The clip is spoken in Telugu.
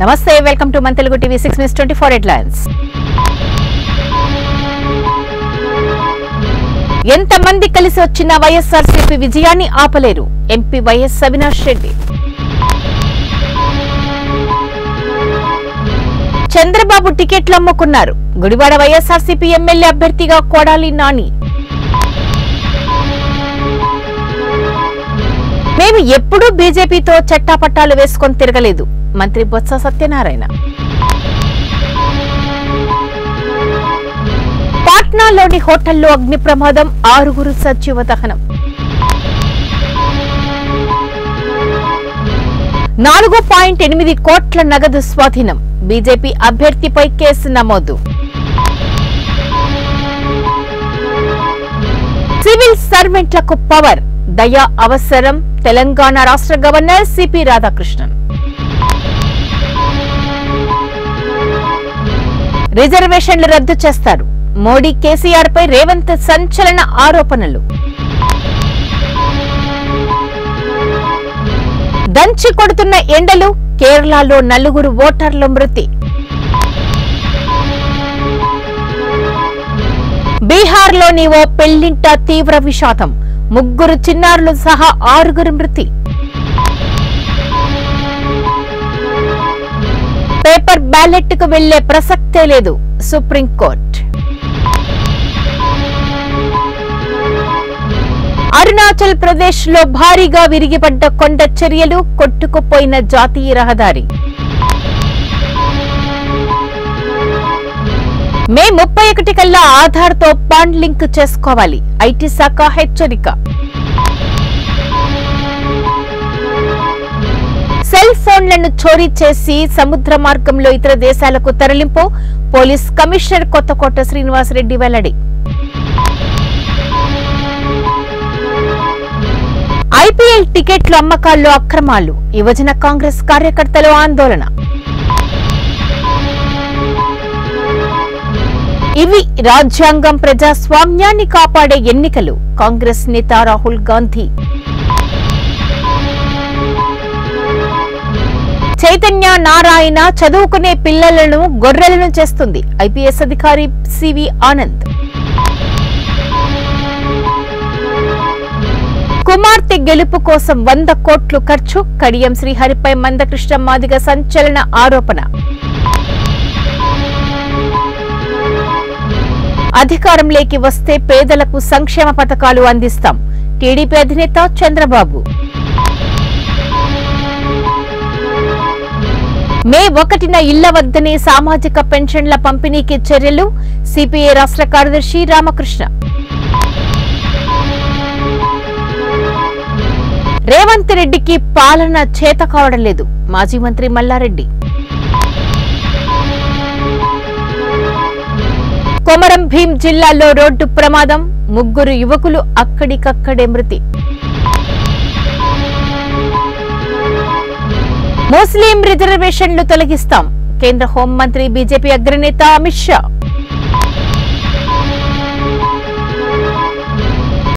నమస్తే, వెల్కమ్ టు మన తెలుగు టీవీ 6 News 24 హెడ్లైన్స్. ఎంతమంది కలిసి వచ్చిన వైఎస్ఆర్సీపీ విజయాన్ని ఆపలేరు. ఎంపీ వైఎస్ అవినాష్ రెడ్డి. చంద్రబాబు టికెట్లు అమ్ముకున్నారు. గుడివాడ వైఎస్ఆర్సీపీ ఎమ్మెల్యే అభ్యర్థిగా కొడాలి నాని. మేము ఎప్పుడూ బీజేపీతో చట్టాపట్టాలు వేసుకొని తిరగలేదు. మంత్రి బొత్స సత్యనారాయణ. పాట్నాలోని హోటల్లో అగ్ని ప్రమాదం, 6 సజీవ దహనం. 4.8 కోట్ల నగదు స్వాధీనం. బీజేపీ అభ్యర్థిపై కేసు నమోదు. సివిల్ సర్వెంట్లకు పవర్, దయ అవసరం. తెలంగాణ రాష్ట్ర గవర్నర్ సిపి రాధాకృష్ణన్. రిజర్వేషన్లు రద్దు చేస్తారు. మోడీ కేసీఆర్ పై రేవంత్ సంచలన ఆరోపణలు. దంచి కొడుతున్న ఎండలు, కేరళలో 4 ఓటర్ల మృతి. బీహార్లోని ఓ పెళ్లింట తీవ్ర విషాదం, 3 చిన్నారులు సహా 6 మృతి. పేపర్ బ్యాలెట్ కు వెళ్లే ప్రసక్తే లేదు, సుప్రీంకోర్టు. అరుణాచల్ ప్రదేశ్ లో భారీగా విరిగిపడ్డ కొండ చర్యలు, కొట్టుకుపోయిన జాతీయ రహదారి. మే 31 కల్లా ఆధార్ తో పాన్ లింక్ చేసుకోవాలి. ఐటీ శాఖ హెచ్చరిక. సెల్ ఫోన్లను చోరీ చేసి సముద్ర మార్గంలో ఇతర దేశాలకు తరలింపు, పోలీస్ కమిషనర్ కొత్తకోట శ్రీనివాసరెడ్డి వెల్లడి. ఐపీఎల్ టికెట్ల అమ్మకాల్లో అక్రమాలు, యువజన కాంగ్రెస్ కార్యకర్తలు ఆందోళన. ఇవి రాజ్యాంగం, ప్రజాస్వామ్యాన్ని కాపాడే ఎన్నికలు, కాంగ్రెస్ నేత రాహుల్ గాంధీ. చైతన్య నారాయణ చదువుకునే పిల్లలను గొర్రెలను చేస్తుంది. ఐపీఎస్ అధికారి సివి ఆనంద్. కుమార్తె గెలుపు కోసం 100 కోట్లు ఖర్చు, కడియం శ్రీహరిపై మందకృష్ణ మాదిగ సంచలన ఆరోపణ. అధికారంలోకి వస్తే పేదలకు సంక్షేమ పథకాలు అందిస్తాం, టీడీపీ అధినేత చంద్రబాబు. మే 1న ఇళ్ల వద్దనే సామాజిక పెన్షన్ల పంపిణీకి చర్యలు, సిపిఐ రాష్ట్ర కార్యదర్శి రామకృష్ణ. రేవంత్ రెడ్డికి పాలన చేత కావడం లేదు, మాజీ మంత్రి మల్లారెడ్డి. కొమరం భీం జిల్లాలో రోడ్డు ప్రమాదం, 3 యువకులు అక్కడికక్కడే మృతి. ముస్లిం రిజర్వేషన్లు తొలగిస్తాం, కేంద్ర హోంమంత్రి బీజేపీ అగ్రనేత అమిత్ షా.